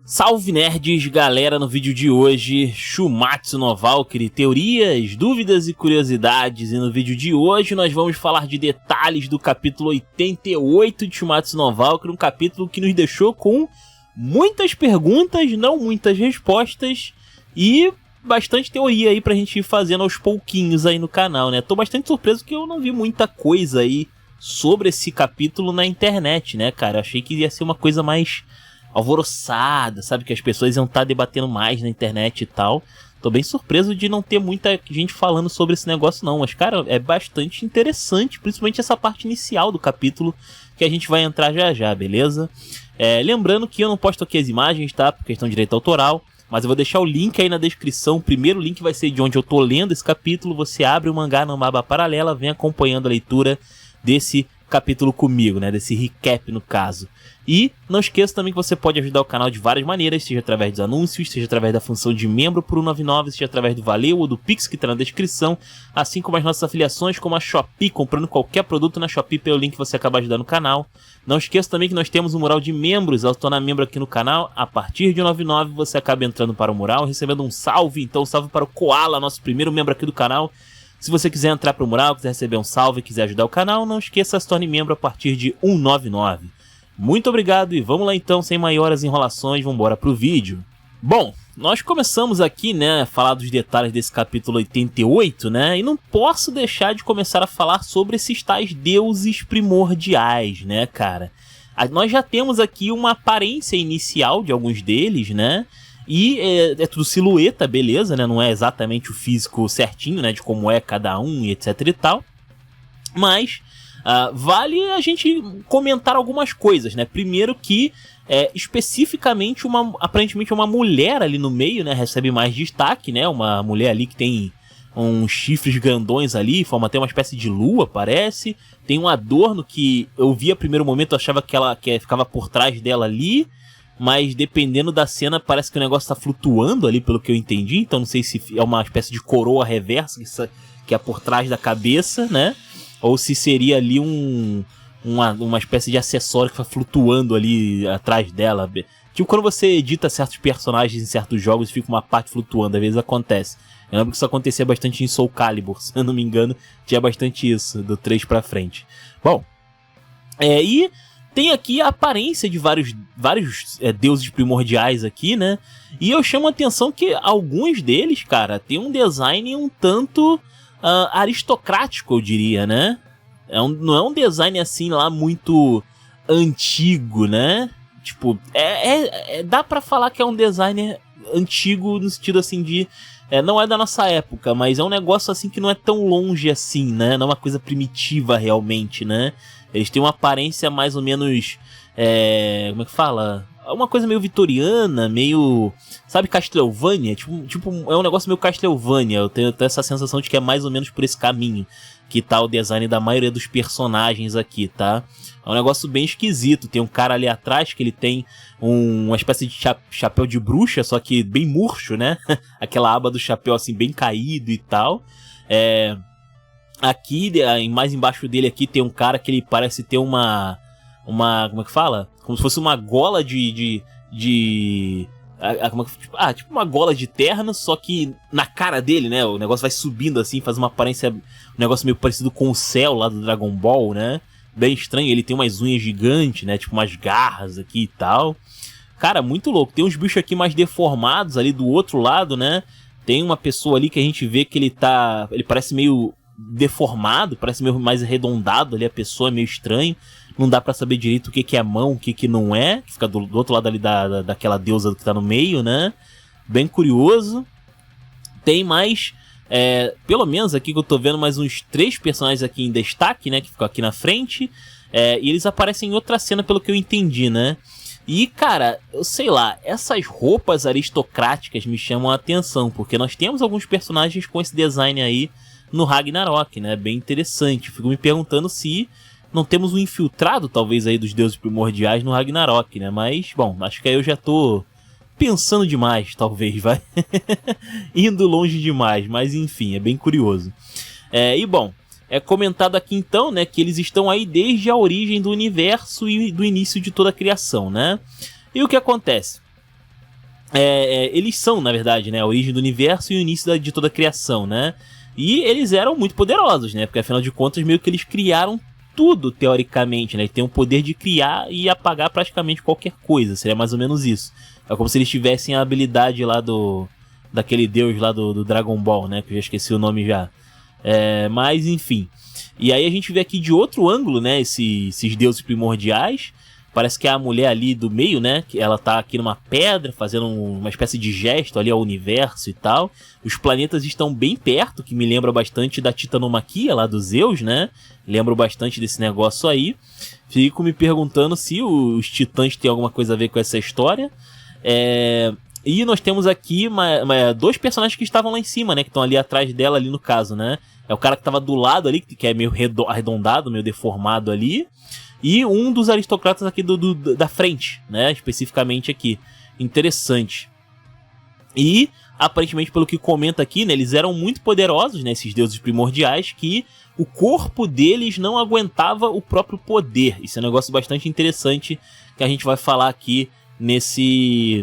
Salve nerds, galera, no vídeo de hoje, Shumatsu no Valkyrie, teorias, dúvidas e curiosidades, e no vídeo de hoje nós vamos falar de detalhes do capítulo 88 de Shumatsu no Valkyrie, um capítulo que nos deixou com muitas perguntas, não muitas respostas, e bastante teoria aí pra gente ir fazendo aos pouquinhos aí no canal, né? Tô bastante surpreso que eu não vi muita coisa aí sobre esse capítulo na internet, né, cara? Achei que ia ser uma coisa mais alvoroçada, sabe? Que as pessoas iam estar debatendo mais na internet e tal. Tô bem surpreso de não ter muita gente falando sobre esse negócio não, mas, cara, é bastante interessante, principalmente essa parte inicial do capítulo, que a gente vai entrar já já, beleza? Lembrando que eu não posto aqui as imagens, tá? Por questão de direito autoral, mas eu vou deixar o link aí na descrição. O primeiro link vai ser de onde eu tô lendo esse capítulo. Você abre o mangá numa aba paralela, vem acompanhando a leitura desse capítulo comigo, né? Desse recap, no caso. E não esqueça também que você pode ajudar o canal de várias maneiras, seja através dos anúncios, seja através da função de membro por R$1,99, seja através do Valeu ou do Pix que tá na descrição, assim como as nossas afiliações, como a Shopee, comprando qualquer produto na Shopee pelo link que você acaba de dar no canal. Não esqueça também que nós temos um mural de membros. Ao se tornar membro aqui no canal, a partir de R$1,99 você acaba entrando para o mural, recebendo um salve. Então um salve para o Koala, nosso primeiro membro aqui do canal. Se você quiser entrar para o mural, quiser receber um salve e quiser ajudar o canal, não esqueça, se torne membro a partir de R$1,99. Muito obrigado e vamos lá então, sem maiores enrolações, vamos embora pro vídeo. Bom, nós começamos aqui, né, a falar dos detalhes desse capítulo 88, né, e não posso deixar de começar a falar sobre esses tais deuses primordiais, né, cara. Nós já temos aqui uma aparência inicial de alguns deles, né, e é tudo silhueta, beleza, né, não é exatamente o físico certinho, né, de como é cada um e etc e tal, mas vale a gente comentar algumas coisas, né? Primeiro que, especificamente, aparentemente uma mulher ali no meio, né? Recebe mais destaque, né? Uma mulher ali que tem uns chifres grandões ali, forma até uma espécie de lua, parece. Tem um adorno que eu vi a primeiro momento, eu achava que ela ficava por trás dela ali, mas dependendo da cena parece que o negócio tá flutuando ali, pelo que eu entendi. Então não sei se é uma espécie de coroa reversa que é por trás da cabeça, né? Ou se seria ali uma espécie de acessório que vai flutuando ali atrás dela. Tipo quando você edita certos personagens em certos jogos e fica uma parte flutuando, às vezes acontece. Eu lembro que isso acontecia bastante em Soul Calibur, se eu não me engano, tinha bastante isso, do 3 pra frente. Bom, e tem aqui a aparência de vários deuses primordiais aqui, né? E eu chamo a atenção que alguns deles, cara, tem um design um tanto aristocrático, eu diria, né? Não é um design assim lá muito antigo, né? Tipo, dá pra falar que é um design antigo no sentido assim de... não é da nossa época, mas é um negócio assim que não é tão longe assim, né? Não é uma coisa primitiva realmente, né? Eles têm uma aparência mais ou menos... como é que fala? Uma coisa meio vitoriana, meio... Sabe, Castlevania? Tipo, é um negócio meio Castlevania. Eu tenho essa sensação de que é mais ou menos por esse caminho que tá o design da maioria dos personagens aqui, tá? É um negócio bem esquisito. Tem um cara ali atrás que ele tem uma espécie de chapéu de bruxa, só que bem murcho, né? Aquela aba do chapéu assim, bem caído e tal. Aqui, mais embaixo dele aqui, tem um cara que ele parece ter uma como é que fala? Como se fosse uma gola tipo uma gola de terno, só que na cara dele, né? O negócio vai subindo assim, faz uma aparência, um negócio meio parecido com o céu lá do Dragon Ball, né? Bem estranho, ele tem umas unhas gigantes, né? Tipo umas garras aqui e tal. Cara, muito louco. Tem uns bichos aqui mais deformados ali do outro lado, né? Tem uma pessoa ali que a gente vê que ele parece meio deformado, parece meio mais arredondado ali, a pessoa é meio estranho. Não dá pra saber direito o que é mão, o que não é. Que fica do outro lado ali daquela deusa que tá no meio, né? Bem curioso. Tem mais... pelo menos aqui que eu tô vendo mais uns 3 personagens aqui em destaque, né? Que ficam aqui na frente. E eles aparecem em outra cena, pelo que eu entendi, né? E, cara, eu sei lá, essas roupas aristocráticas me chamam a atenção, porque nós temos alguns personagens com esse design aí no Ragnarok, né? Bem interessante. Fico me perguntando se não temos um infiltrado, talvez, aí dos deuses primordiais no Ragnarok, né? Mas, bom, acho que aí eu já tô pensando demais, talvez, vai. Indo longe demais, mas enfim, é bem curioso. E, bom, é comentado aqui então, né, que eles estão aí desde a origem do universo e do início de toda a criação, né? E o que acontece? eles são, na verdade, né, a origem do universo e o início de toda a criação, né? E eles eram muito poderosos, né? Porque afinal de contas, meio que eles criaram tudo, teoricamente, né? Eles têm o poder de criar e apagar praticamente qualquer coisa, seria mais ou menos isso. É como se eles tivessem a habilidade lá daquele deus lá do Dragon Ball, né? Que eu já esqueci o nome já. Mas, enfim. E aí a gente vê aqui de outro ângulo, né? Esses deuses primordiais. Parece que é a mulher ali do meio, né? Que ela tá aqui numa pedra, fazendo uma espécie de gesto ali ao universo e tal. Os planetas estão bem perto, que me lembra bastante da Titanomaquia lá dos Zeus, né? Lembro bastante desse negócio aí. Fico me perguntando se os titãs têm alguma coisa a ver com essa história. E nós temos aqui dois personagens que estavam lá em cima, né? Que estão ali atrás dela, ali no caso, né? É o cara que tava do lado ali, que é meio arredondado, meio deformado ali. E um dos aristocratas aqui da frente, né? Especificamente aqui. Interessante. E, aparentemente, pelo que comenta aqui, né? Eles eram muito poderosos, né? Esses deuses primordiais, que o corpo deles não aguentava o próprio poder. Isso é um negócio bastante interessante que a gente vai falar aqui nesse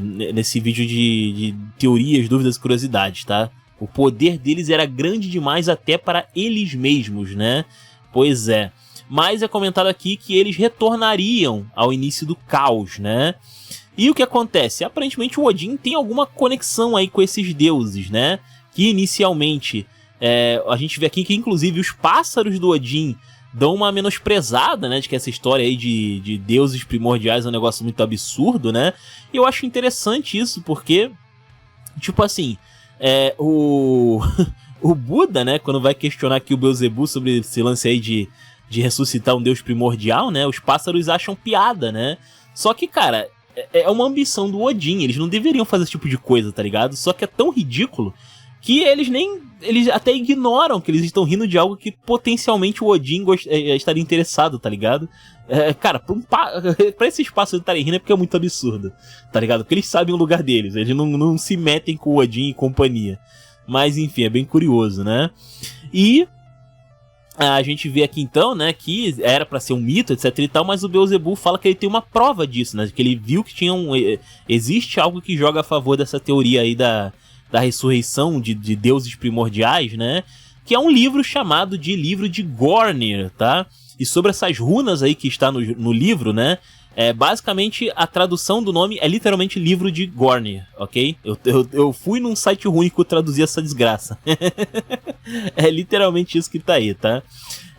vídeo de teorias, dúvidas e curiosidades, tá? O poder deles era grande demais até para eles mesmos, né? Pois é. Mas é comentado aqui que eles retornariam ao início do caos, né? E o que acontece? Aparentemente o Odin tem alguma conexão aí com esses deuses, né? Que inicialmente a gente vê aqui que inclusive os pássaros do Odin dão uma menosprezada, né? De que essa história aí de deuses primordiais é um negócio muito absurdo, né? E eu acho interessante isso porque, tipo assim, o Buda, né? Quando vai questionar aqui o Beelzebub sobre esse lance aí de ressuscitar um deus primordial, né? Os pássaros acham piada, né? Só que, cara, é uma ambição do Odin. Eles não deveriam fazer esse tipo de coisa, tá ligado? Só que é tão ridículo que eles até ignoram que eles estão rindo de algo que potencialmente o Odin estaria interessado, tá ligado? Cara, pra esses pássaros estarem rindo é porque é muito absurdo, tá ligado? Porque eles sabem o lugar deles. Eles não se metem com o Odin e companhia. Mas, enfim, é bem curioso, né? E a gente vê aqui então, né, que era pra ser um mito, etc e tal, mas o Beelzebub fala que ele tem uma prova disso, né, que ele viu que existe algo que joga a favor dessa teoria aí da ressurreição de deuses primordiais, né, que é um livro chamado de Livro de Gornir, tá? E sobre essas runas aí que está no livro, né, basicamente a tradução do nome é literalmente Livro de Gornir, ok? Eu fui num site único traduzir essa desgraça. É literalmente isso que tá aí, tá?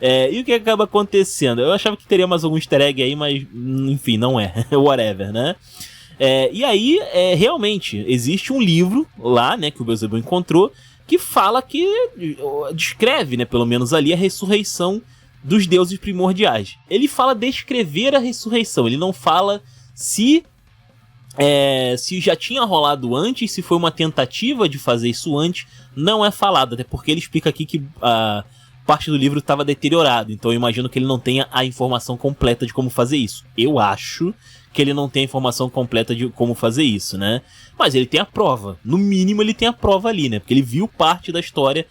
E o que acaba acontecendo? Eu achava que teria mais algum easter egg aí, mas enfim, não é. Whatever, né? E aí, realmente, existe um livro lá, né, que o Beelzebub encontrou, que fala que descreve, né, pelo menos ali, a ressurreição dos deuses primordiais. Ele fala descrever a ressurreição, ele não fala se já tinha rolado antes, se foi uma tentativa de fazer isso antes, não é falado, até porque ele explica aqui que a parte do livro estava deteriorado, então eu imagino que ele não tenha a informação completa de como fazer isso. Eu acho que ele não tem a informação completa de como fazer isso, né? Mas ele tem a prova, no mínimo ele tem a prova ali, né? Porque ele viu parte da história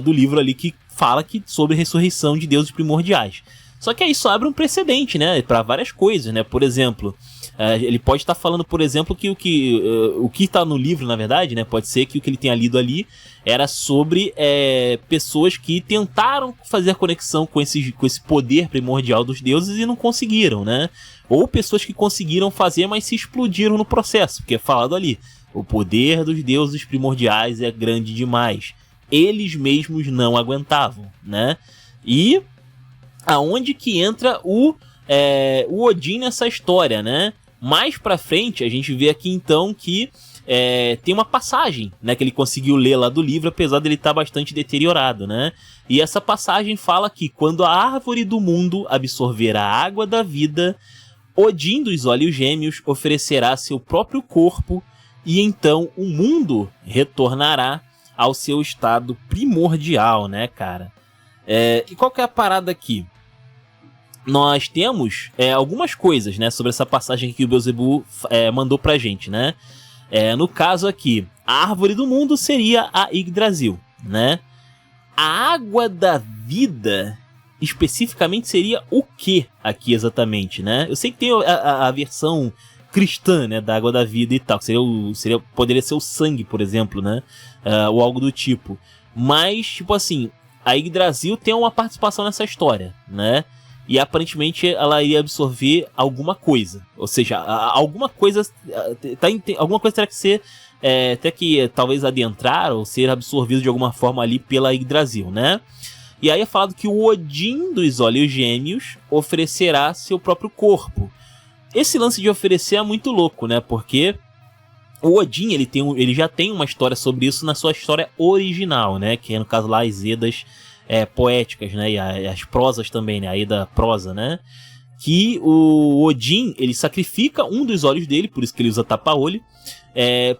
do livro ali que fala sobre ressurreição de deuses primordiais. Só que aí isso abre um precedente, né, para várias coisas, né? Por exemplo, ele pode estar falando, por exemplo, que o que está no livro, na verdade, né, pode ser que o que ele tenha lido ali era sobre pessoas que tentaram fazer a conexão com esse poder primordial dos deuses e não conseguiram, né? Ou pessoas que conseguiram fazer, mas se explodiram no processo, porque é falado ali, o poder dos deuses primordiais é grande demais. Eles mesmos não aguentavam, né? E aonde que entra o Odin nessa história, né? Mais pra frente, a gente vê aqui então que tem uma passagem, né, que ele conseguiu ler lá do livro, apesar dele estar bastante deteriorado, né? E essa passagem fala que quando a árvore do mundo absorver a água da vida, Odin dos Olhos Gêmeos oferecerá seu próprio corpo e então o mundo retornará ao seu estado primordial, né, cara? E qual que é a parada aqui? Nós temos algumas coisas, né, sobre essa passagem que o Beelzebub mandou pra gente, né? No caso aqui, a árvore do mundo seria a Yggdrasil, né? A água da vida, especificamente, seria o que aqui exatamente, né? Eu sei que tem a versão cristã, né, da água da vida e tal, que poderia ser o sangue, por exemplo, né, ou algo do tipo. Mas, tipo assim, a Yggdrasil tem uma participação nessa história, né, e aparentemente ela iria absorver alguma coisa, ou seja, alguma coisa terá que ser, até que talvez adentrar ou ser absorvido de alguma forma ali pela Yggdrasil, né. E aí é falado que o Odin dos Olhos Gêmeos oferecerá seu próprio corpo. Esse lance de oferecer é muito louco, né? Porque o Odin, ele já tem uma história sobre isso na sua história original, né? Que é, no caso lá, as Edas poéticas, né? E as prosas também, né? A Eda prosa, né? Que o Odin, ele sacrifica um dos olhos dele, por isso que ele usa tapa-olho,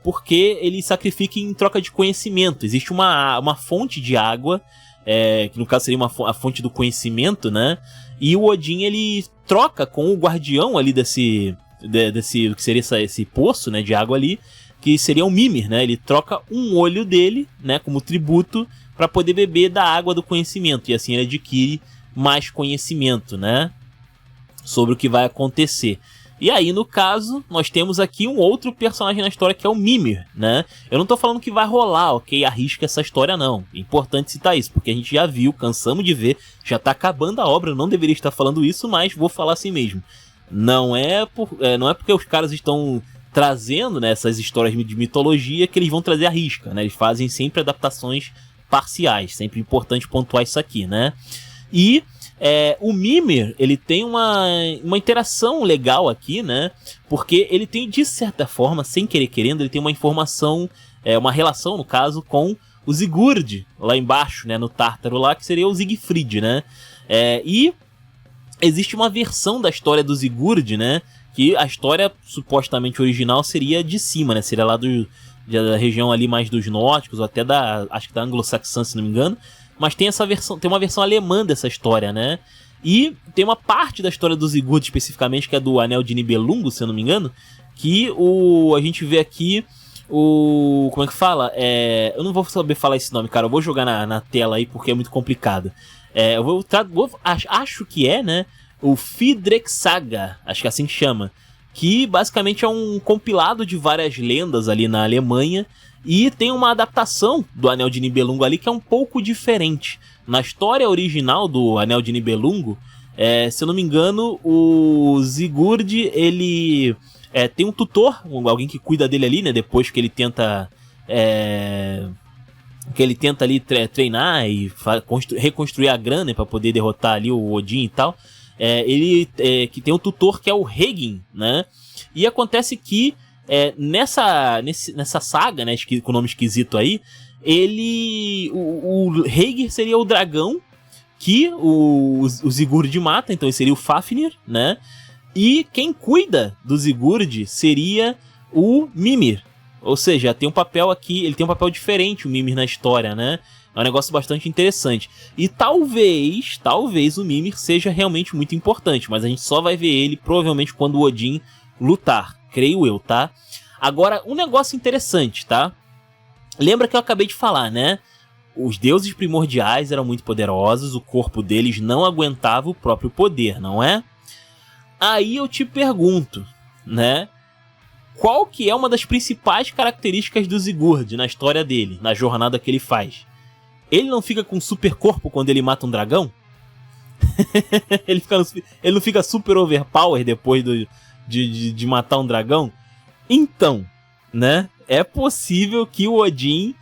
porque ele sacrifica em troca de conhecimento. Existe uma fonte de água, que no caso seria a fonte do conhecimento, né? E o Odin, ele troca com o guardião ali desse que seria esse poço, né, de água ali, que seria o Mimir, né? Ele troca um olho dele, né, como tributo, para poder beber da água do conhecimento, e assim ele adquire mais conhecimento, né, sobre o que vai acontecer. E aí, no caso, nós temos aqui um outro personagem na história, que é o Mimir, né? Eu não tô falando que vai rolar, ok? Arrisca essa história, não. É importante citar isso, porque a gente já viu, cansamos de ver, já tá acabando a obra, eu não deveria estar falando isso, mas vou falar assim mesmo. Não é porque os caras estão trazendo, né, essas histórias de mitologia que eles vão trazer a risca, né? Eles fazem sempre adaptações parciais, sempre importante pontuar isso aqui, né? E o Mimir, ele tem uma interação legal aqui, né? Porque ele tem, de certa forma, sem querer querendo, ele tem uma informação, uma relação, no caso, com o Sigurd, lá embaixo, né? No Tártaro lá, que seria o Siegfried, né? E existe uma versão da história do Sigurd, né? Que a história supostamente original seria de cima, né? Seria lá da região ali mais dos nórdicos, ou até acho que da anglo-saxã, se não me engano. Mas tem uma versão alemã dessa história, né? E tem uma parte da história do Sigurd especificamente, que é do Anel de Nibelungo, se eu não me engano, que a gente vê aqui como é que fala? Eu não vou saber falar esse nome, cara. Eu vou jogar na tela aí porque é muito complicado. Acho que né? O Fidrexaga, acho que é assim que chama. Que basicamente é um compilado de várias lendas ali na Alemanha. E tem uma adaptação do Anel de Nibelungo ali que é um pouco diferente. Na história original do Anel de Nibelungo, se eu não me engano, o Sigurd, ele tem um tutor, alguém que cuida dele ali, né? Depois que ele tenta ali treinar e reconstruir a grana para poder derrotar ali o Odin e tal. Que tem um tutor que é o Regin, né? E acontece que nessa saga, né, com nome esquisito aí, o Rhaegar seria o dragão que o Sigurd mata, então ele seria o Fafnir, né? E quem cuida do Sigurd seria o Mimir. Ou seja, tem um papel aqui, ele tem um papel diferente, o Mimir, na história, né? É um negócio bastante interessante. E talvez o Mimir seja realmente muito importante, mas a gente só vai ver ele provavelmente quando o Odin lutar, creio eu, tá? Agora, um negócio interessante, tá? Lembra que eu acabei de falar, né? Os deuses primordiais eram muito poderosos, o corpo deles não aguentava o próprio poder, não é? Aí eu te pergunto, né? Qual que é uma das principais características do Sigurd na história dele, na jornada que ele faz? Ele não fica com super corpo quando ele mata um dragão? ele não fica super overpower depois de matar um dragão? Então, né? É possível que o Odin...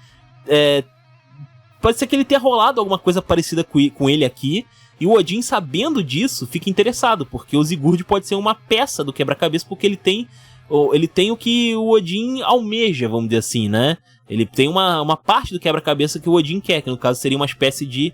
pode ser que ele tenha rolado alguma coisa parecida com ele aqui. E o Odin, sabendo disso, fica interessado. Porque o Sigurd pode ser uma peça do quebra-cabeça. Porque ele tem o que o Odin almeja, vamos dizer assim, né? Ele tem uma parte do quebra-cabeça que o Odin quer. Que no caso seria uma espécie de...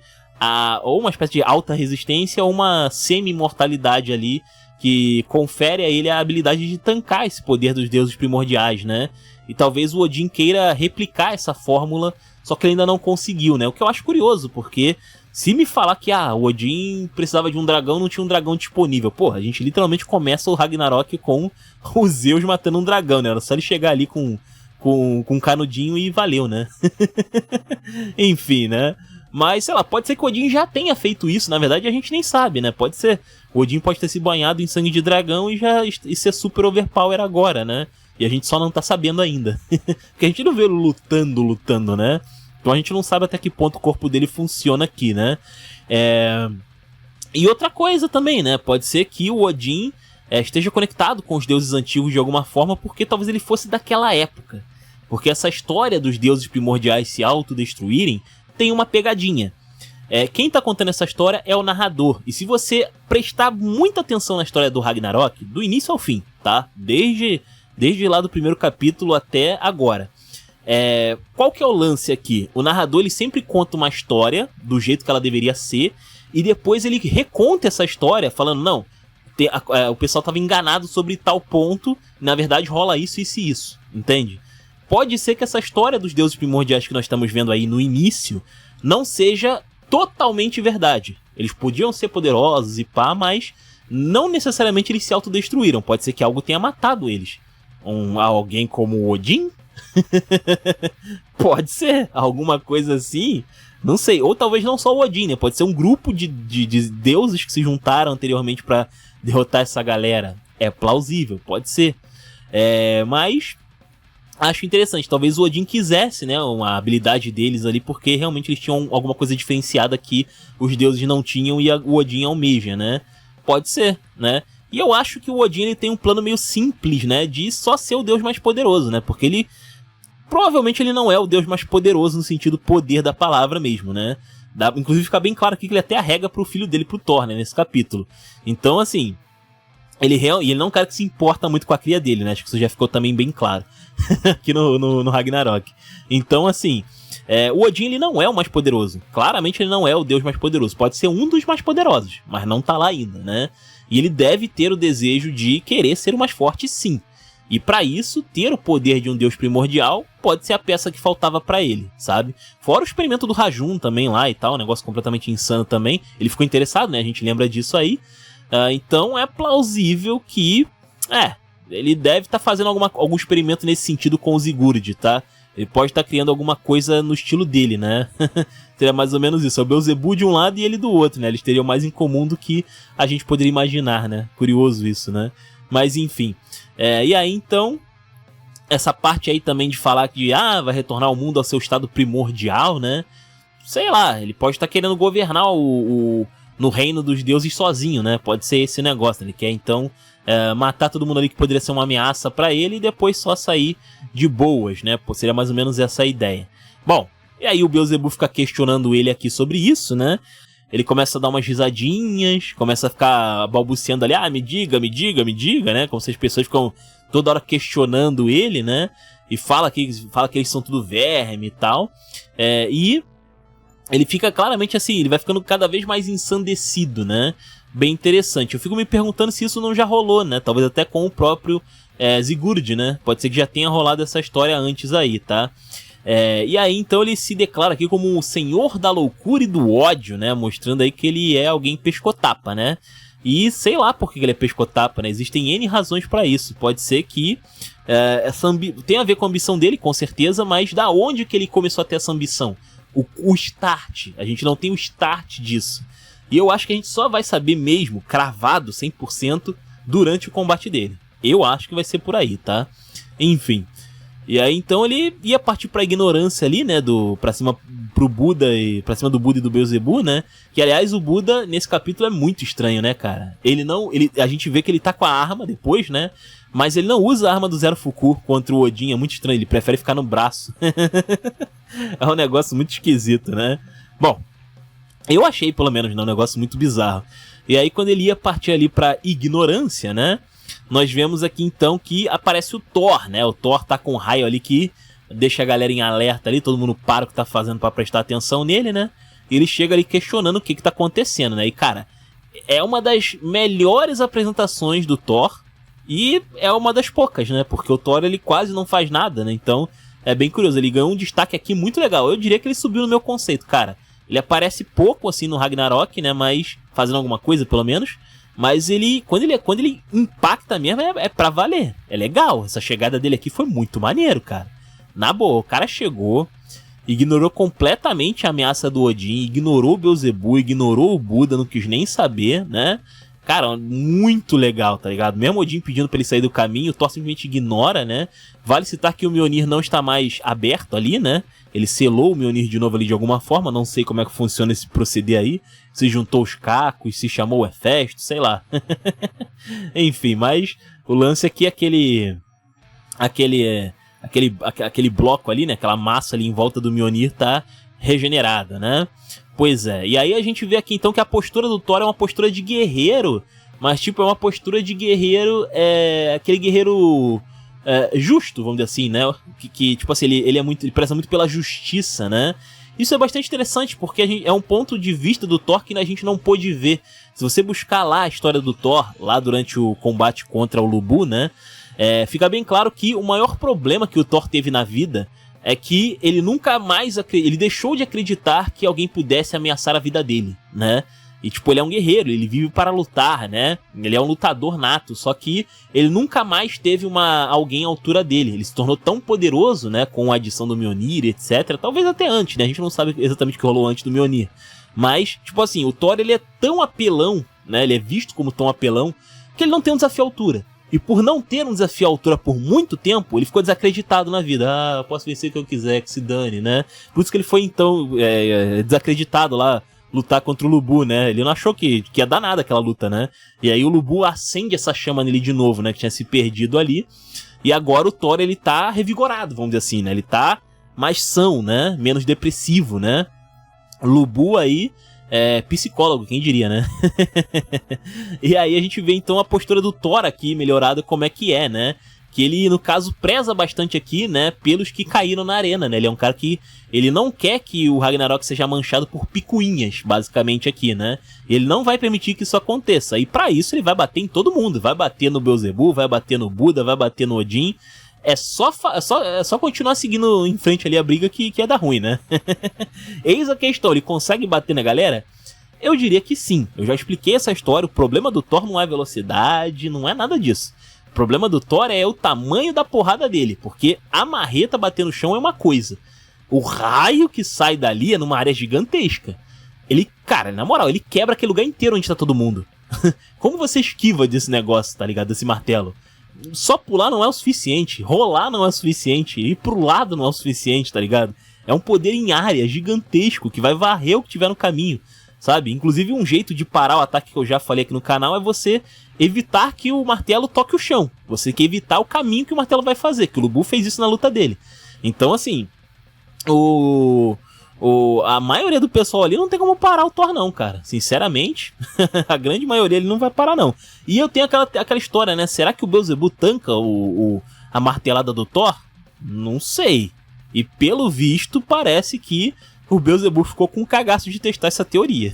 ou uma espécie de alta resistência ou uma semi-imortalidade ali, que confere a ele a habilidade de tancar esse poder dos deuses primordiais, né? E talvez o Odin queira replicar essa fórmula, só que ele ainda não conseguiu, né? O que eu acho curioso, porque se me falar que o Odin precisava de um dragão, não tinha um dragão disponível. Porra, a gente literalmente começa o Ragnarok com o Zeus matando um dragão, né? Era só ele chegar ali com um canudinho e valeu, né? Enfim, né? Mas, sei lá, pode ser que o Odin já tenha feito isso. Na verdade, a gente nem sabe, né? Pode ser. O Odin pode ter se banhado em sangue de dragão e ser super overpower agora, né? E a gente só não tá sabendo ainda. Porque a gente não vê ele lutando, né? Então a gente não sabe até que ponto o corpo dele funciona aqui, né? E outra coisa também, né? Pode ser que o Odin esteja conectado com os deuses antigos de alguma forma, porque talvez ele fosse daquela época. Porque essa história dos deuses primordiais se autodestruírem tem uma pegadinha. Quem tá contando essa história é o narrador. E se você prestar muita atenção na história do Ragnarok, do início ao fim, tá? Desde lá do primeiro capítulo até agora. Qual que é o lance aqui? O narrador ele sempre conta uma história do jeito que ela deveria ser, e depois ele reconta essa história falando, não, o pessoal estava enganado sobre tal ponto, na verdade rola isso, isso e isso, entende? Pode ser que essa história dos deuses primordiais que nós estamos vendo aí no início não seja totalmente verdade. Eles podiam ser poderosos e pá, mas não necessariamente eles se autodestruíram. Pode ser que algo tenha matado eles. Alguém como o Odin? Pode ser, alguma coisa assim. Não sei, ou talvez não só o Odin, né? Pode ser um grupo de deuses que se juntaram anteriormente pra derrotar essa galera. É plausível, pode ser. Mas acho interessante, talvez o Odin quisesse, né, uma habilidade deles ali, porque realmente eles tinham alguma coisa diferenciada que os deuses não tinham e o Odin almeja, né? Pode ser, né? E eu acho que o Odin ele tem um plano meio simples, né, de só ser o deus mais poderoso, né? Porque ele provavelmente ele não é o deus mais poderoso no sentido poder da palavra mesmo, né? Inclusive fica bem claro aqui que ele até arrega pro filho dele, pro Thor, né, nesse capítulo. Então, assim, ele não é um cara que se importa muito com a cria dele, né? Acho que isso já ficou também bem claro aqui no Ragnarok. Então, assim, o Odin ele não é o mais poderoso. Claramente ele não é o deus mais poderoso. Pode ser um dos mais poderosos, mas não tá lá ainda, né? E ele deve ter o desejo de querer ser o mais forte, sim. E pra isso, ter o poder de um deus primordial pode ser a peça que faltava pra ele, sabe? Fora o experimento do Rajun também lá e tal, um negócio completamente insano também. Ele ficou interessado, né? A gente lembra disso aí. Então é plausível que ele deve estar fazendo algum experimento nesse sentido com o Sigurd, tá? Ele pode estar criando alguma coisa no estilo dele, né? Seria mais ou menos isso. É o Beelzebub de um lado e ele do outro, né? Eles teriam mais em comum do que a gente poderia imaginar, né? Curioso isso, né? Mas enfim. E aí então, essa parte aí também de falar que vai retornar o mundo ao seu estado primordial, né? Sei lá, ele pode estar querendo governar no reino dos deuses sozinho, né? Pode ser esse negócio. Ele quer então matar todo mundo ali que poderia ser uma ameaça pra ele e depois só sair de boas, né? Seria mais ou menos essa a ideia. Bom, e aí o Beelzebub fica questionando ele aqui sobre isso, né? Ele começa a dar umas risadinhas, começa a ficar balbuciando ali, me diga, né? Como se as pessoas ficam toda hora questionando ele, né? E fala que eles são tudo verme e tal. E ele fica claramente assim, ele vai ficando cada vez mais ensandecido, né? Bem interessante. Eu fico me perguntando se isso não já rolou, né? Talvez até com o próprio Sigurd, né? Pode ser que já tenha rolado essa história antes aí, tá? E aí, então, ele se declara aqui como o senhor da loucura e do ódio, né? Mostrando aí que ele é alguém pescotapa, né? E sei lá por que ele é pescotapa, né? Existem N razões pra isso. Pode ser que tem a ver com a ambição dele, com certeza, mas da onde que ele começou a ter essa ambição? O start. A gente não tem o start disso. E eu acho que a gente só vai saber mesmo, cravado 100%, durante o combate dele. Eu acho que vai ser por aí, tá? Enfim. E aí então ele ia partir pra ignorância ali, né, pra cima do Buda e do Beelzebub, né? Que aliás o Buda nesse capítulo é muito estranho, né, cara? A gente vê que ele tá com a arma depois, né? Mas ele não usa a arma do Zero Fuku contra o Odin, é muito estranho, ele prefere ficar no braço. É um negócio muito esquisito, né? Bom, eu achei pelo menos, um negócio muito bizarro. E aí quando ele ia partir ali pra ignorância, né? Nós vemos aqui então que aparece o Thor, né? O Thor tá com um raio ali que deixa a galera em alerta ali, todo mundo para o que tá fazendo pra prestar atenção nele, né? E ele chega ali questionando o que tá acontecendo, né? E cara, é uma das melhores apresentações do Thor e é uma das poucas, né? Porque o Thor ele quase não faz nada, né? Então é bem curioso, ele ganhou um destaque aqui muito legal. Eu diria que ele subiu no meu conceito, cara. Ele aparece pouco assim no Ragnarok, né? Mas fazendo alguma coisa pelo menos. Mas quando ele impacta mesmo, é pra valer. É legal. Essa chegada dele aqui foi muito maneiro, cara. Na boa, o cara chegou, ignorou completamente a ameaça do Odin, ignorou o Beelzebub, ignorou o Buda, não quis nem saber, né? Cara, muito legal, tá ligado? Mesmo Odin pedindo pra ele sair do caminho, o Thor simplesmente ignora, né? Vale citar que o Mjolnir não está mais aberto ali, né? Ele selou o Mjolnir de novo ali de alguma forma, não sei como é que funciona esse proceder aí. Se juntou os cacos, se chamou o Hefesto, sei lá. Enfim, mas o lance aqui é aquele bloco ali, né? Aquela massa ali em volta do Mjolnir tá regenerada, né? Pois é, e aí a gente vê aqui então que a postura do Thor é uma postura de guerreiro, mas tipo, é uma postura de guerreiro, aquele guerreiro justo, vamos dizer assim, né? Que tipo assim, ele preza muito pela justiça, né? Isso é bastante interessante, porque é um ponto de vista do Thor que a gente não pôde ver. Se você buscar lá a história do Thor, lá durante o combate contra o Lubu, né? Fica bem claro que o maior problema que o Thor teve na vida é que ele nunca mais ele deixou de acreditar que alguém pudesse ameaçar a vida dele, né? E tipo, ele é um guerreiro, ele vive para lutar, né? Ele é um lutador nato, só que ele nunca mais teve alguém à altura dele. Ele se tornou tão poderoso, né, com a adição do Mjolnir, etc. Talvez até antes, né? A gente não sabe exatamente o que rolou antes do Mjolnir. Mas, tipo assim, o Thor, ele é tão apelão, né? Ele é visto como tão apelão, que ele não tem um desafio à altura. E por não ter um desafio à altura por muito tempo, ele ficou desacreditado na vida. Ah, eu posso vencer o que eu quiser, que se dane, né? Por isso que ele foi, então, desacreditado lá, lutar contra o Lubu, né? Ele não achou que ia dar nada aquela luta, né? E aí o Lubu acende essa chama nele de novo, né? Que tinha se perdido ali. E agora o Thor, ele tá revigorado, vamos dizer assim, né? Ele tá mais são, né? Menos depressivo, né? Lubu aí... psicólogo, quem diria, né? E aí a gente vê então a postura do Thor aqui melhorada, como é que é, né? Que ele, no caso, preza bastante aqui, né? Pelos que caíram na arena, né? Ele é um cara que... ele não quer que o Ragnarok seja manchado por picuinhas, basicamente aqui, né? Ele não vai permitir que isso aconteça. E pra isso ele vai bater em todo mundo. Vai bater no Beelzebub, vai bater no Buda, vai bater no Odin. É só continuar seguindo em frente ali a briga que ia dar ruim, né? Eis a questão, ele consegue bater na galera? Eu diria que sim. Eu já expliquei essa história. O problema do Thor não é velocidade, não é nada disso. O problema do Thor é o tamanho da porrada dele, porque a marreta bater no chão é uma coisa. O raio que sai dali é numa área gigantesca. Ele, cara, na moral, ele quebra aquele lugar inteiro onde tá todo mundo. Como você esquiva desse negócio, tá ligado? Desse martelo? Só pular não é o suficiente, rolar não é o suficiente, ir pro lado não é o suficiente, tá ligado? É um poder em área gigantesco que vai varrer o que tiver no caminho, sabe? Inclusive um jeito de parar o ataque que eu já falei aqui no canal é você evitar que o martelo toque o chão. Você quer evitar o caminho que o martelo vai fazer, que o Lubu fez isso na luta dele. Então assim, a maioria do pessoal ali não tem como parar o Thor não, cara. Sinceramente, a grande maioria ele não vai parar não. E eu tenho aquela história, né? Será que o Beelzebub tanca a martelada do Thor? Não sei. E pelo visto parece que o Beelzebub ficou com um cagaço de testar essa teoria.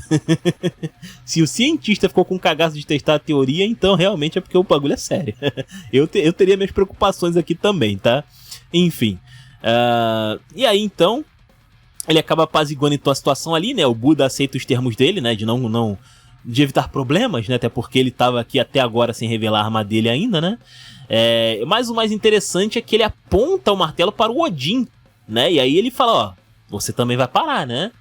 Se o cientista ficou com um cagaço de testar a teoria, então realmente é porque o bagulho é sério. Eu teria minhas preocupações aqui também, tá? Enfim. E aí então ele acaba apaziguando então a situação ali, né? O Buda aceita os termos dele, né? De evitar problemas, né? Até porque ele tava aqui até agora sem revelar a arma dele ainda, né? Mas o mais interessante é que ele aponta o martelo para o Odin, né? E aí ele fala, ó, você também vai parar, né?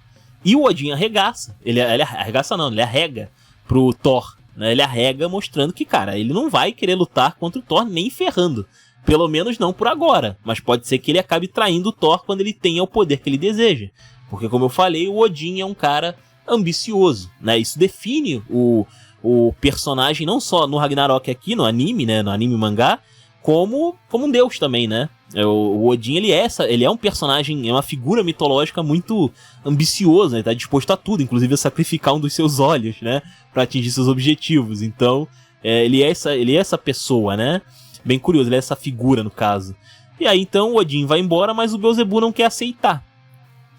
E o Odin arregaça. Ele arregaça não, ele arrega pro Thor, né? Ele arrega mostrando que, cara, ele não vai querer lutar contra o Thor nem ferrando. Pelo menos não por agora, mas pode ser que ele acabe traindo o Thor quando ele tenha o poder que ele deseja. Porque, como eu falei, o Odin é um cara ambicioso, né? Isso define o personagem não só no Ragnarok aqui, no anime, né? No anime mangá, como um deus também, né? O Odin, ele é um personagem, é uma figura mitológica muito ambiciosa, ele tá disposto a tudo, inclusive a sacrificar um dos seus olhos, né? Pra atingir seus objetivos. Então, ele é essa pessoa, né? Bem curioso, ele é essa figura no caso. E aí então o Odin vai embora, mas o Beelzebub não quer aceitar.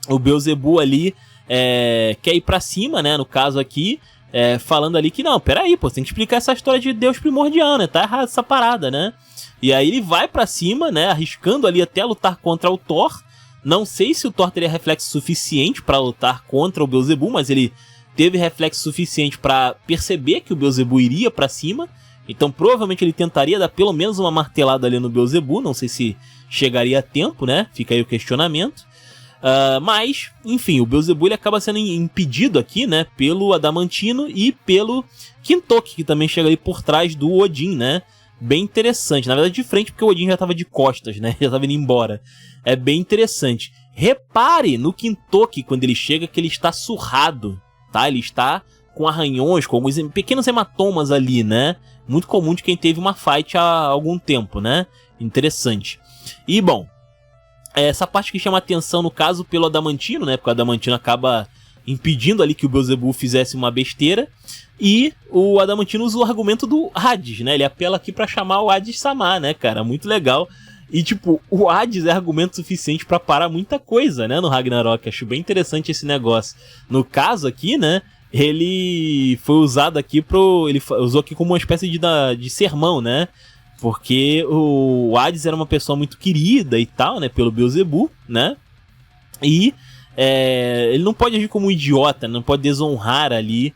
O Beelzebub ali quer ir pra cima, né, no caso aqui, falando ali que não, peraí, pô, você tem que explicar essa história de Deus primordial, né, tá errado essa parada, né. E aí ele vai pra cima, né, arriscando ali até lutar contra o Thor. Não sei se o Thor teria reflexo suficiente pra lutar contra o Beelzebub, mas ele teve reflexo suficiente pra perceber que o Beelzebub iria pra cima. Então provavelmente ele tentaria dar pelo menos uma martelada ali no Beelzebub, não sei se chegaria a tempo, né? Fica aí o questionamento. Mas, enfim, o Beelzebub ele acaba sendo impedido aqui, né, pelo Adamantino e pelo Kintoki, que também chega ali por trás do Odin, né? Bem interessante. Na verdade, de frente, porque o Odin já tava de costas, né? Já tava indo embora. É bem interessante. Repare no Kintoki, quando ele chega, que ele está surrado, tá? Ele está com arranhões, com alguns pequenos hematomas ali, né? Muito comum de quem teve uma fight há algum tempo, né? Interessante. E, bom, essa parte que chama atenção, no caso, pelo Adamantino, né? Porque o Adamantino acaba impedindo ali que o Beelzebub fizesse uma besteira. E o Adamantino usa o argumento do Hades, né? Ele apela aqui pra chamar o Hades-sama, né, cara? Muito legal. E, tipo, o Hades é argumento suficiente pra parar muita coisa, né, no Ragnarok. Acho bem interessante esse negócio. No caso aqui, né, ele foi usado aqui ele usou aqui como uma espécie de sermão, né? Porque o Hades era uma pessoa muito querida e tal, né, pelo Beelzebub, né? E ele não pode agir como um idiota, não pode desonrar ali,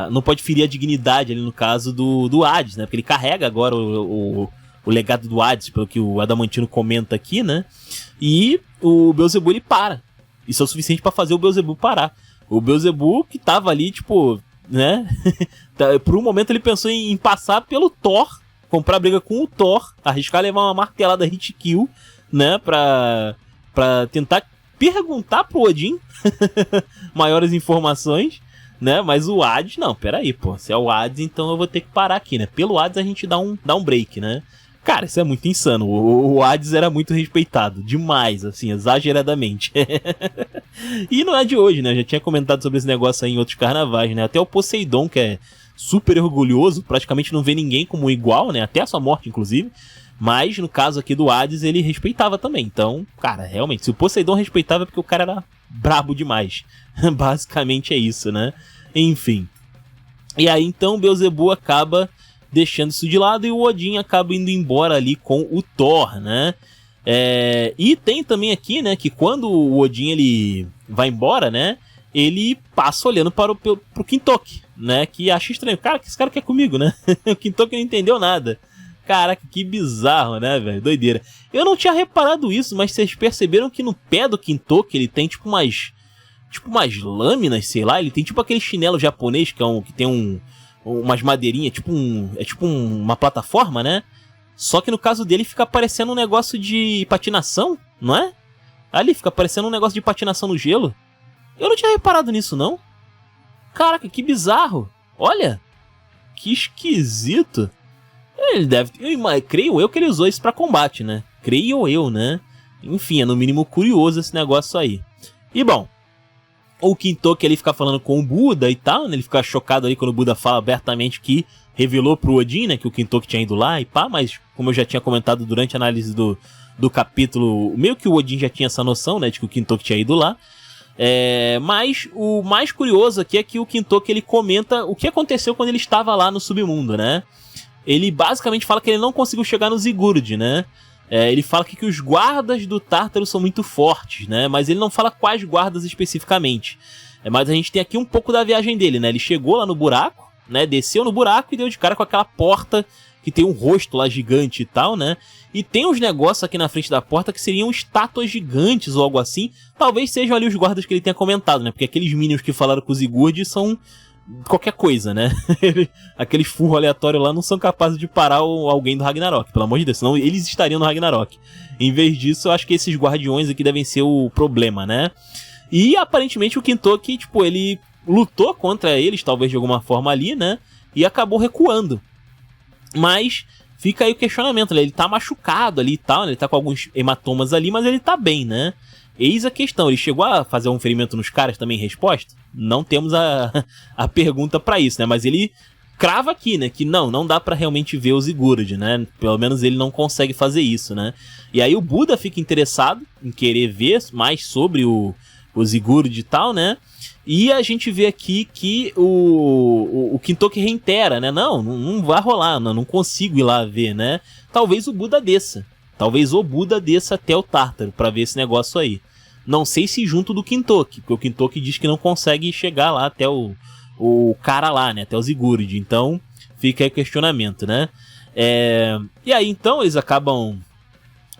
não pode ferir a dignidade ali no caso do Hades, né? Porque ele carrega agora o legado do Hades, pelo que o Adamantino comenta aqui, né? E o Beelzebub ele para. Isso é o suficiente pra fazer o Beelzebub parar. O Beelzebub que tava ali, tipo, né? Por um momento ele pensou em passar pelo Thor, comprar briga com o Thor, arriscar levar uma martelada hit kill, né? Pra tentar perguntar pro Odin maiores informações, né? Mas o Hades, não, peraí, pô. Se é o Hades, então eu vou ter que parar aqui, né? Pelo Hades a gente dá um break, né? Cara, isso é muito insano. O Hades era muito respeitado. Demais, assim, exageradamente. E não é de hoje, né? Eu já tinha comentado sobre esse negócio aí em outros carnavais, né? Até o Poseidon, que é super orgulhoso, praticamente não vê ninguém como igual, né? Até a sua morte, inclusive. Mas, no caso aqui do Hades, ele respeitava também. Então, cara, realmente, se o Poseidon respeitava é porque o cara era brabo demais. Basicamente é isso, né? Enfim. E aí, então, Beelzebub acaba deixando isso de lado e o Odin acaba indo embora ali com o Thor, né? E tem também aqui, né, que quando o Odin ele vai embora, né, ele passa olhando pro Kintoki, né, que acha estranho. Cara, que esse cara quer comigo, né? O Kintoki não entendeu nada. Caraca, que bizarro, né, velho? Doideira. Eu não tinha reparado isso, mas vocês perceberam que no pé do Kintoki ele tem tipo umas lâminas, sei lá. Ele tem tipo aquele chinelo japonês que tem umas madeirinhas, tipo uma plataforma, né? Só que no caso dele fica parecendo um negócio de patinação, não é? Ali fica parecendo um negócio de patinação no gelo. Eu não tinha reparado nisso, não. Caraca, que bizarro. Olha, que esquisito. Ele deve... creio eu que ele usou isso pra combate, né? Creio eu, né? Enfim, é no mínimo curioso esse negócio aí. E bom, o Kintoki ele fica falando com o Buda e tal, né? Ele fica chocado ali quando o Buda fala abertamente que revelou pro Odin, né? Que o Kintoki tinha ido lá e pá, mas como eu já tinha comentado durante a análise do capítulo, meio que o Odin já tinha essa noção, né? De que o Kintoki tinha ido lá. Mas o mais curioso aqui é que o Kintoki ele comenta o que aconteceu quando ele estava lá no submundo, né? Ele basicamente fala que ele não conseguiu chegar no Sigurd, né? Ele fala que os guardas do Tártaro são muito fortes, né? Mas ele não fala quais guardas especificamente. Mas a gente tem aqui um pouco da viagem dele, né? Ele chegou lá no buraco, né? Desceu no buraco e deu de cara com aquela porta que tem um rosto lá gigante e tal, né? E tem uns negócios aqui na frente da porta que seriam estátuas gigantes ou algo assim. Talvez sejam ali os guardas que ele tenha comentado, né? Porque aqueles minions que falaram com o Sigurd são qualquer coisa, né? Aqueles furros aleatórios lá não são capazes de parar alguém do Ragnarok, pelo amor de Deus, senão eles estariam no Ragnarok. Em vez disso, eu acho que esses guardiões aqui devem ser o problema, né? E aparentemente o Kintoki, tipo, ele lutou contra eles, talvez de alguma forma ali, né? E acabou recuando. Mas fica aí o questionamento, né? Ele tá machucado ali e tal, né? Ele tá com alguns hematomas ali, mas ele tá bem, né? Eis a questão, ele chegou a fazer um ferimento nos caras também em resposta? Não temos a pergunta pra isso, né? Mas ele crava aqui, né? Que não dá pra realmente ver o Sigurd, né? Pelo menos ele não consegue fazer isso, né? E aí o Buda fica interessado em querer ver mais sobre o Sigurd e tal, né? E a gente vê aqui que o Kintoki reitera, né? Não vai rolar, não consigo ir lá ver, né? Talvez o Buda desça. Talvez o Buda desça até o Tártaro pra ver esse negócio aí. Não sei se junto do Kintoki, porque o Kintoki diz que não consegue chegar lá até o cara lá, né? Até o Sigurd. Então, fica aí o questionamento, né? E aí, então, eles acabam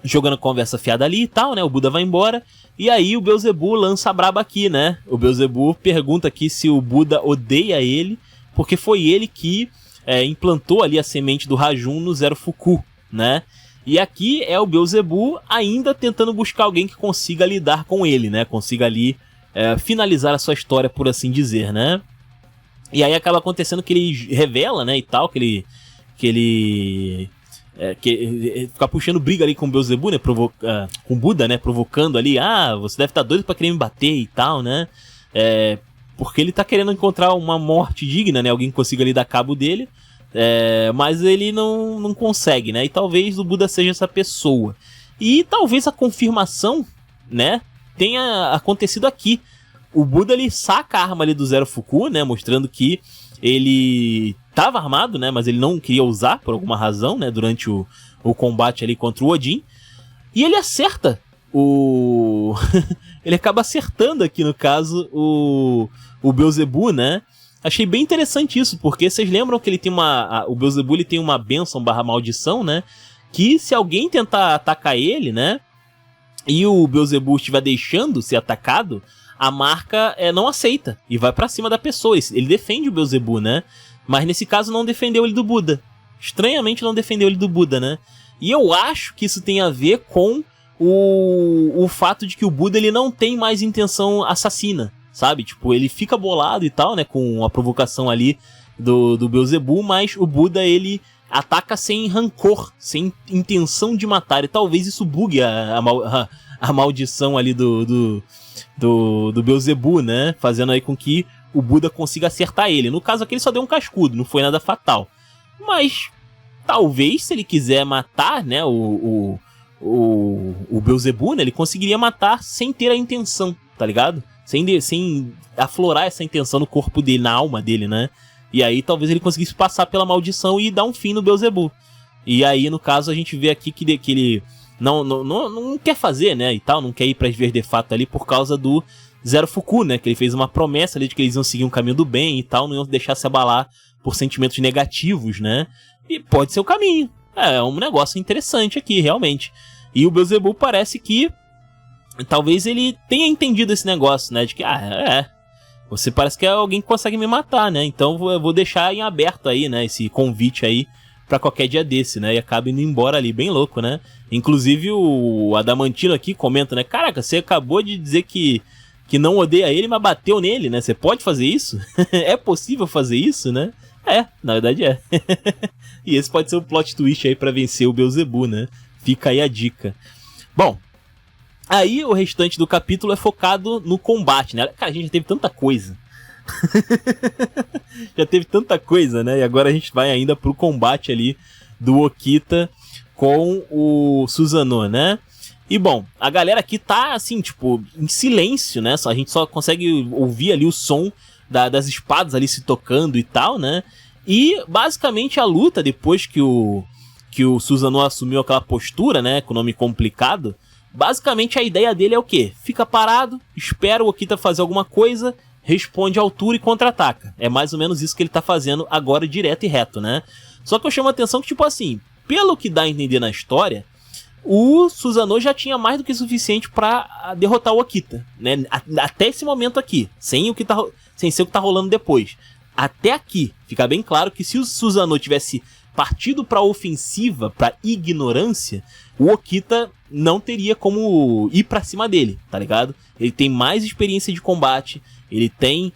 jogando conversa fiada ali e tal, né? O Buda vai embora. E aí o Beelzebub lança a braba aqui, né? O Beelzebub pergunta aqui se o Buda odeia ele, porque foi ele que implantou ali a semente do Rajun no Zero Fuku, né? E aqui é o Beelzebub ainda tentando buscar alguém que consiga lidar com ele, né? Consiga ali finalizar a sua história, por assim dizer, né? E aí acaba acontecendo que ele revela, né, e tal, que ele ficar puxando briga ali com o Beelzebub, né, com o Buda, né, provocando ali, você deve estar doido pra querer me bater e tal, né, porque ele tá querendo encontrar uma morte digna, né, alguém que consiga ali dar cabo dele, mas ele não consegue, né, e talvez o Buda seja essa pessoa. E talvez a confirmação, né, tenha acontecido aqui. O Buda, ele saca a arma ali do Zero Fuku, né, mostrando que ele estava armado, né, mas ele não queria usar por alguma razão, né, durante o combate ali contra o Odin. E ele acerta ele acaba acertando aqui, no caso, o Beelzebub, né. Achei bem interessante isso, porque vocês lembram que ele tem o Beelzebub, ele tem uma bênção / maldição, né, que se alguém tentar atacar ele, né, e o Beelzebub estiver deixando ser atacado, a marca não aceita e vai pra cima da pessoa. Ele defende o Beelzebub, né? Mas nesse caso não defendeu ele do Buda. Estranhamente não defendeu ele do Buda, né? E eu acho que isso tem a ver com o fato de que o Buda, ele não tem mais intenção assassina, sabe? Tipo, ele fica bolado e tal, né? Com a provocação ali do Beelzebub, mas o Buda, ele ataca sem rancor, sem intenção de matar. E talvez isso bugue a maldição ali do Beelzebub, né? Fazendo aí com que o Buda consiga acertar ele. No caso aqui ele só deu um cascudo, não foi nada fatal. Mas talvez, se ele quiser matar, né, o Beelzebub, né, ele conseguiria matar sem ter a intenção, tá ligado? Sem aflorar essa intenção no corpo dele, na alma dele, né? E aí talvez ele conseguisse passar pela maldição e dar um fim no Beelzebub. E aí, no caso, a gente vê aqui que ele não quer fazer, né, e tal, não quer ir para as vias de fato ali por causa do Zero Fuku, né, que ele fez uma promessa ali de que eles iam seguir um caminho do bem e tal, não iam deixar se abalar por sentimentos negativos, né, e pode ser o caminho. É um negócio interessante aqui, realmente. E o Beelzebub parece que talvez ele tenha entendido esse negócio, né, de que, você parece que é alguém que consegue me matar, né, então eu vou deixar em aberto aí, né, esse convite aí pra qualquer dia desse, né, e acaba indo embora ali, bem louco, né. Inclusive o Adamantino aqui comenta, né, caraca, você acabou de dizer que não odeia ele, mas bateu nele, né, você pode fazer isso? É possível fazer isso, né? Na verdade é. E esse pode ser o plot twist aí pra vencer o Beelzebub, né, fica aí a dica. Bom, aí o restante do capítulo é focado no combate, né, cara, a gente já teve tanta coisa. Já teve tanta coisa, né? E agora a gente vai ainda pro combate ali do Okita com o Susanoo, né? E bom, a galera aqui tá assim, tipo, em silêncio, né? A gente só consegue ouvir ali o som das espadas ali se tocando e tal, né? E basicamente a luta, depois que o Susanoo assumiu aquela postura, né? Com o nome complicado, basicamente a ideia dele é o quê? Fica parado, espera o Okita fazer alguma coisa, responde à altura e contra-ataca. É mais ou menos isso que ele tá fazendo agora, direto e reto, né? Só que eu chamo a atenção que, tipo assim, pelo que dá a entender na história, o Susanoo já tinha mais do que suficiente pra derrotar o Okita, né? Até esse momento aqui, sem ser o que tá rolando depois. Até aqui, fica bem claro que se o Susanoo tivesse partido pra ofensiva, pra ignorância, o Okita não teria como ir pra cima dele, tá ligado? Ele tem mais experiência de combate, ele tem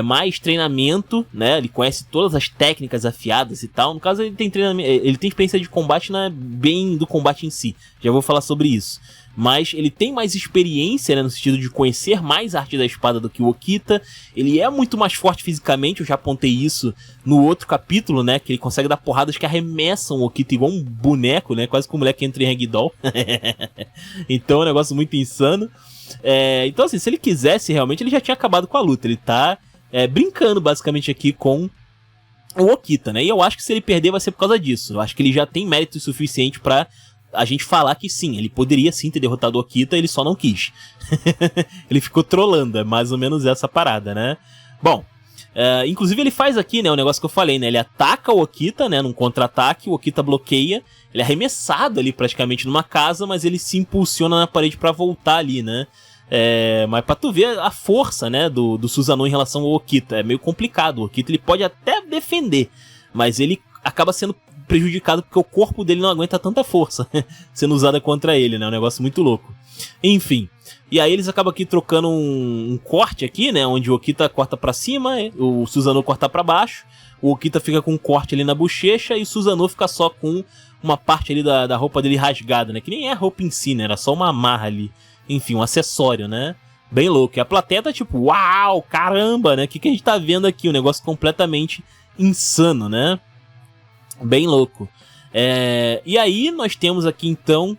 mais treinamento, né? Ele conhece todas as técnicas afiadas e tal. No caso, ele tem treinamento, ele tem experiência de combate, não é bem do combate em si. Já vou falar sobre isso. Mas ele tem mais experiência, né, no sentido de conhecer mais a arte da espada do que o Okita. Ele é muito mais forte fisicamente, eu já apontei isso no outro capítulo, né? Que ele consegue dar porradas que arremessam o Okita igual um boneco, né? Quase que um moleque entra em ragdoll. Então é um negócio muito insano. Então assim, se ele quisesse realmente, ele já tinha acabado com a luta. Ele tá brincando basicamente aqui com o Okita, né? E eu acho que se ele perder vai ser por causa disso. Eu acho que ele já tem mérito suficiente pra a gente falar que sim, ele poderia sim ter derrotado o Okita, ele só não quis. Ele ficou trolando, é mais ou menos essa parada, né? Bom, inclusive ele faz aqui, né, o negócio que eu falei, né? Ele ataca o Okita, né, num contra-ataque, o Okita bloqueia, Ele é arremessado ali praticamente numa casa, mas ele se impulsiona na parede pra voltar ali, né? Mas pra tu ver a força, né, do Susanoo em relação ao Okita, é meio complicado. O Okita ele pode até defender, mas ele acaba sendo prejudicado porque o corpo dele não aguenta tanta força sendo usada contra ele, né? É um negócio muito louco. Enfim, e aí eles acabam aqui trocando um corte aqui, né? Onde o Okita corta pra cima, o Susanoo corta pra baixo, o Okita fica com um corte ali na bochecha e o Susanoo fica só com uma parte ali da roupa dele rasgada, né? Que nem é a roupa em si, né? Era só uma amarra ali. Enfim, um acessório, né? Bem louco. E a plateia tá tipo, uau, caramba, né? O que a gente tá vendo aqui? Um negócio completamente insano, né? Bem louco. E aí nós temos aqui então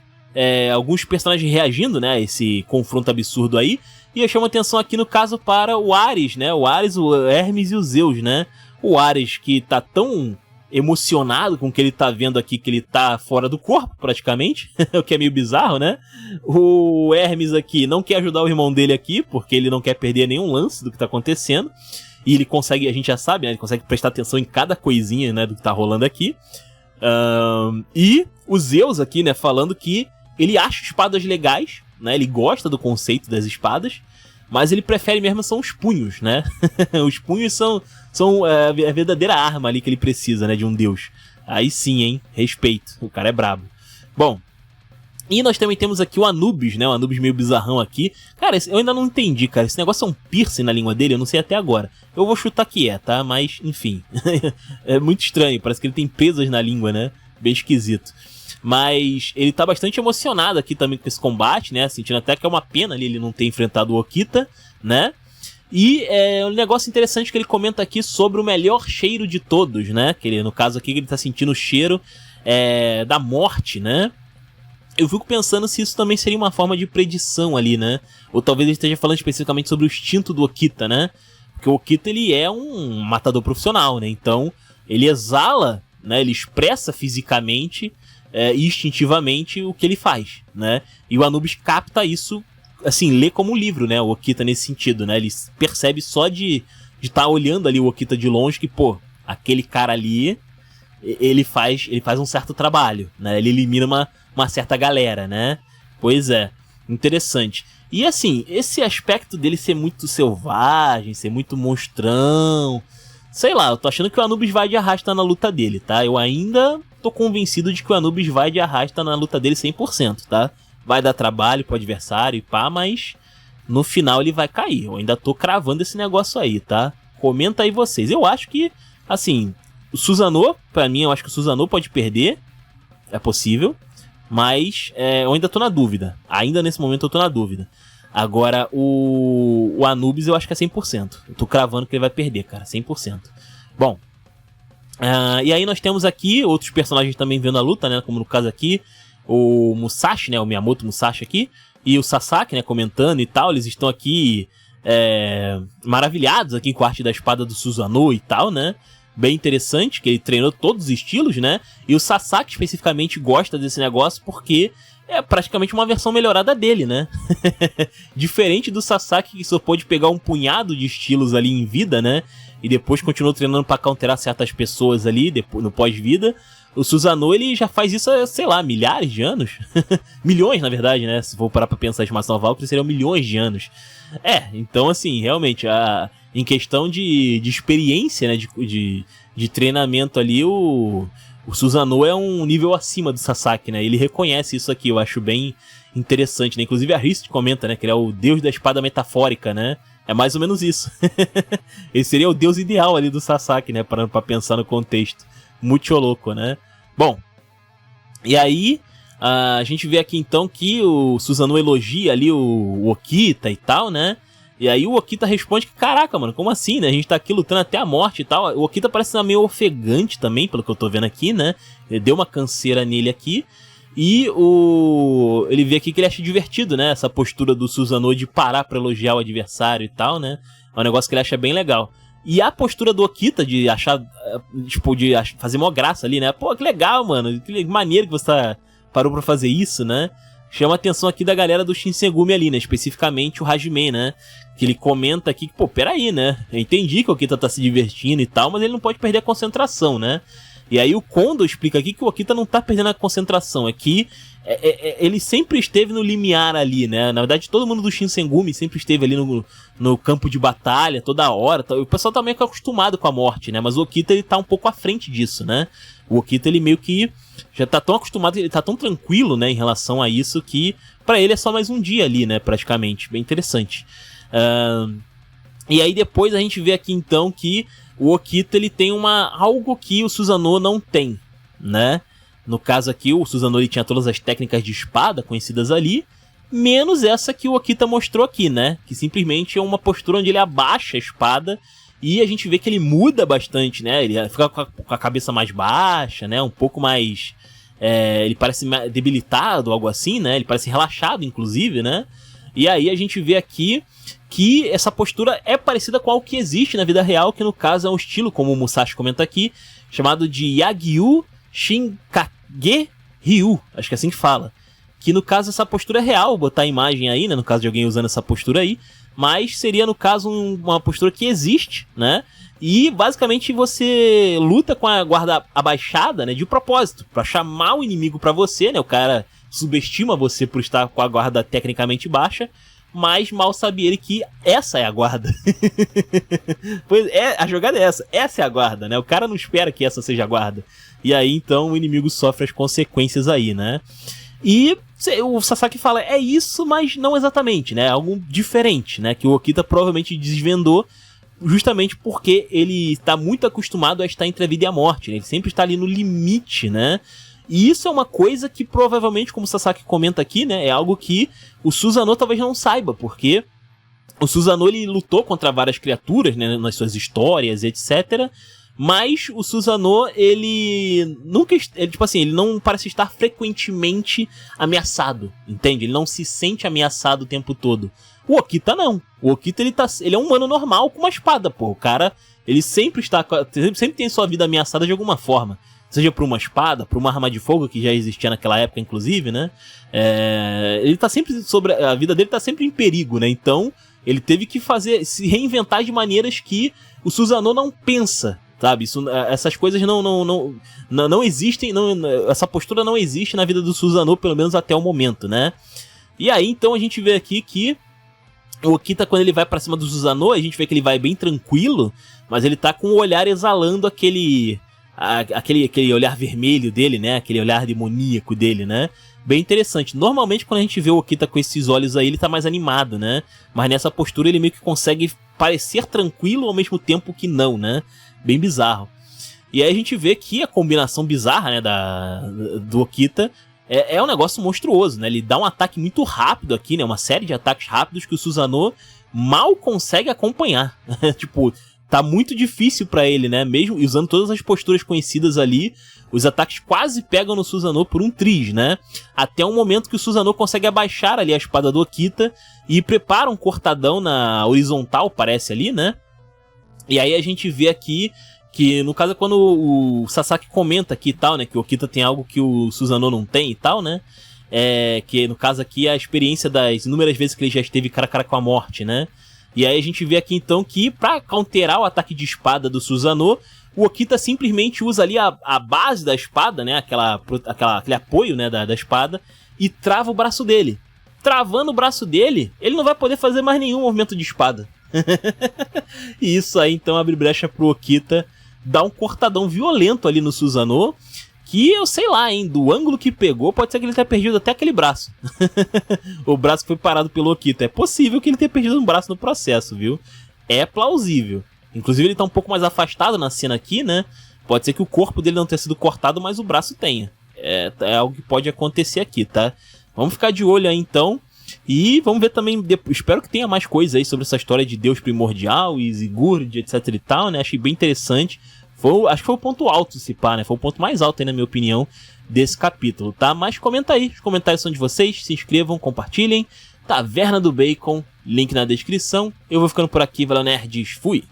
alguns personagens reagindo, né, a esse confronto absurdo aí. E eu chamo atenção aqui no caso para o Ares, né? O Ares, o Hermes e o Zeus, né? O Ares que tá tão emocionado com o que ele tá vendo aqui, que ele tá fora do corpo praticamente, o que é meio bizarro, né? O Hermes aqui não quer ajudar o irmão dele aqui, porque ele não quer perder nenhum lance do que tá acontecendo. E ele consegue, a gente já sabe, né? Ele consegue prestar atenção em cada coisinha, né, do que tá rolando aqui. E o Zeus aqui, né, falando que ele acha espadas legais, né? Ele gosta do conceito das espadas, mas ele prefere mesmo são os punhos, né? Os punhos são a verdadeira arma ali que ele precisa, né, de um deus. Aí sim, hein? Respeito. O cara é brabo. Bom, e nós também temos aqui o Anubis, né? O Anubis meio bizarrão aqui. Cara, eu ainda não entendi, cara. Esse negócio é um piercing na língua dele? Eu não sei até agora. Eu vou chutar que tá? Mas, enfim. É muito estranho. Parece que ele tem presas na língua, né? Bem esquisito. Mas ele tá bastante emocionado aqui também com esse combate, né? Sentindo até que é uma pena ali ele não ter enfrentado o Okita, né? E um negócio interessante que ele comenta aqui sobre o melhor cheiro de todos, né? Que ele, no caso aqui, ele tá sentindo o cheiro da morte, né? Eu fico pensando se isso também seria uma forma de predição ali, né? Ou talvez ele esteja falando especificamente sobre o instinto do Okita, né? Porque o Okita, ele é um matador profissional, né? Então, ele exala, né? Ele expressa fisicamente e instintivamente o que ele faz, né? E o Anubis capta isso, assim, lê como um livro, né? O Okita nesse sentido, né? Ele percebe só de estar olhando ali o Okita de longe que, pô, aquele cara ali, ele faz um certo trabalho, né? Ele elimina uma certa galera, né? Pois é, interessante. E assim, esse aspecto dele ser muito selvagem, ser muito monstrão, sei lá, eu tô achando que o Anubis vai de arrasta na luta dele, tá? Eu ainda tô convencido de que o Anubis vai de arrasta na luta dele 100%, tá? Vai dar trabalho pro adversário e pá, mas no final ele vai cair. Eu ainda tô cravando esse negócio aí, tá? Comenta aí vocês. Eu acho que, assim, o Susanoo, pra mim, eu acho que o Susanoo pode perder, é possível. Mas eu ainda tô na dúvida. Ainda nesse momento eu tô na dúvida. Agora, o Anubis eu acho que é 100%. Eu tô cravando que ele vai perder, cara. 100%. Bom. E aí nós temos aqui outros personagens também vendo a luta, né? Como no caso aqui, o Musashi, né? O Miyamoto Musashi aqui. E o Sasaki, né? Comentando e tal. Eles estão aqui maravilhados aqui com a arte da espada do Susanoo e tal, né? Bem interessante, que ele treinou todos os estilos, né? E o Sasaki especificamente gosta desse negócio porque é praticamente uma versão melhorada dele, né? Diferente do Sasaki, que só pôde pegar um punhado de estilos ali em vida, né? E depois continuou treinando pra counterar certas pessoas ali depois, no pós-vida. O Susanoo, ele já faz isso há, sei lá, milhares de anos. Milhões, na verdade, né? Se for parar pra pensar em Estimação Valkyrie, seriam milhões de anos. Então assim, realmente, em questão de experiência, né? De treinamento ali, o Susanoo é um nível acima do Sasaki, né? Ele reconhece isso aqui, eu acho bem interessante, né? Inclusive a Rist comenta, né? Que ele é o deus da espada metafórica, né? É mais ou menos isso. Ele seria o deus ideal ali do Sasaki, né? Parando pra pensar no contexto. Muito louco, né? Bom, e aí a gente vê aqui então que o Susanoo elogia ali o Okita e tal, né? E aí o Okita responde que, caraca, mano, como assim, né? A gente tá aqui lutando até a morte e tal. O Okita parece ser meio ofegante também, pelo que eu tô vendo aqui, né? Ele deu uma canseira nele aqui. E ele vê aqui que ele acha divertido, né? Essa postura do Susanoo de parar pra elogiar o adversário e tal, né? É um negócio que ele acha bem legal. E a postura do Okita de achar, tipo, de fazer mó graça ali, né? Pô, que legal, mano. Que maneiro que você parou pra fazer isso, né? Chama a atenção aqui da galera do Shinsengumi ali, né? Especificamente o Hajime, né? Que ele comenta aqui que, pô, peraí, né? Eu entendi que o Okita tá se divertindo e tal, mas ele não pode perder a concentração, né? E aí o Kondo explica aqui que o Okita não tá perdendo a concentração, é que ele sempre esteve no limiar ali, né? Na verdade, todo mundo do Shinsengumi sempre esteve ali no campo de batalha, toda hora. O pessoal tá meio que acostumado com a morte, né? Mas o Okita, ele tá um pouco à frente disso, né? O Okita, ele meio que já tá tão acostumado, ele tá tão tranquilo, né, em relação a isso, que pra ele é só mais um dia ali, né, praticamente. Bem interessante. E aí depois a gente vê aqui, então, que o Okita, ele tem algo que o Susanoo não tem, né? No caso aqui, o Susanoo, ele tinha todas as técnicas de espada conhecidas ali, menos essa que o Okita mostrou aqui, né? Que simplesmente é uma postura onde ele abaixa a espada e a gente vê que ele muda bastante, né? Ele fica com a cabeça mais baixa, né? Um pouco mais... ele parece debilitado, algo assim, né? Ele parece relaxado, inclusive, né? E aí a gente vê aqui que essa postura é parecida com algo que existe na vida real, que no caso é um estilo, como o Musashi comenta aqui, chamado de Yagyu Shinkage Ryu, acho que é assim que fala. Que no caso essa postura é real, vou botar a imagem aí, né, no caso de alguém usando essa postura aí, mas seria no caso uma postura que existe, né, e basicamente você luta com a guarda abaixada, né, de propósito, pra chamar o inimigo pra você, né, o cara subestima você por estar com a guarda tecnicamente baixa, mas mal sabe ele que essa é a guarda. Pois a jogada é essa é a guarda, né, o cara não espera que essa seja a guarda. E aí, então, o inimigo sofre as consequências aí, né? E o Sasaki fala, é isso, mas não exatamente, né? Algo diferente, né? Que o Okita provavelmente desvendou justamente porque ele está muito acostumado a estar entre a vida e a morte, né? Ele sempre está ali no limite, né? E isso é uma coisa que provavelmente, como o Sasaki comenta aqui, né? É algo que o Susanoo talvez não saiba, porque o Susanoo, ele lutou contra várias criaturas, né? Nas suas histórias, etc., mas o Susanoo, ele nunca, tipo assim, ele não parece estar frequentemente ameaçado, entende? Ele não se sente ameaçado o tempo todo. O Okita não. O Okita, ele é um humano normal com uma espada, pô. O cara, ele sempre tem sua vida ameaçada de alguma forma. Seja por uma espada, por uma arma de fogo que já existia naquela época, inclusive, né? Ele tá sempre a vida dele tá sempre em perigo, né? Então, ele teve que se reinventar de maneiras que o Susanoo não pensa. Sabe, essas coisas não existem, essa postura não existe na vida do Susanoo, pelo menos até o momento, né? E aí, então, a gente vê aqui que o Okita, quando ele vai pra cima do Susanoo, a gente vê que ele vai bem tranquilo, mas ele tá com o olhar exalando aquele olhar vermelho dele, né? Aquele olhar demoníaco dele, né? Bem interessante. Normalmente, quando a gente vê o Okita com esses olhos aí, ele tá mais animado, né? Mas nessa postura, ele meio que consegue parecer tranquilo ao mesmo tempo que não, né? Bem bizarro. E aí a gente vê que a combinação bizarra, né, do Okita é um negócio monstruoso, né? Ele dá um ataque muito rápido aqui, né? Uma série de ataques rápidos que o Susanoo mal consegue acompanhar. Tipo, tá muito difícil pra ele, né? Mesmo usando todas as posturas conhecidas ali, os ataques quase pegam no Susanoo por um triz, né? Até um momento que o Susanoo consegue abaixar ali a espada do Okita e prepara um cortadão na horizontal, parece ali, né? E aí a gente vê aqui que, no caso, é quando o Sasaki comenta aqui e tal, né? Que o Okita tem algo que o Susanoo não tem e tal, né? Que, no caso aqui, é a experiência das inúmeras vezes que ele já esteve cara a cara com a morte, né? E aí a gente vê aqui, então, que pra counterar o ataque de espada do Susanoo, o Okita simplesmente usa ali a base da espada, né? Aquele apoio, né, da espada, e trava o braço dele. Travando o braço dele, ele não vai poder fazer mais nenhum movimento de espada. E isso aí, então, abre brecha pro Okita dar um cortadão violento ali no Susanoo, que eu sei lá, hein, do ângulo que pegou, pode ser que ele tenha perdido até aquele braço. O braço que foi parado pelo Okita. É possível que ele tenha perdido um braço no processo, viu? É plausível. Inclusive ele tá um pouco mais afastado na cena aqui, né? Pode ser que o corpo dele não tenha sido cortado, mas o braço tenha. É algo que pode acontecer aqui, tá? Vamos ficar de olho aí, então. E vamos ver também, espero que tenha mais coisa aí sobre essa história de Deus primordial e Sigurd, etc e tal, né? Achei bem interessante. Acho que foi o ponto alto, se pá, né? Foi o ponto mais alto aí, na minha opinião, desse capítulo, tá? Mas comenta aí, os comentários são de vocês, se inscrevam, compartilhem. Taverna do Bacon, link na descrição. Eu vou ficando por aqui, valeu nerds, fui!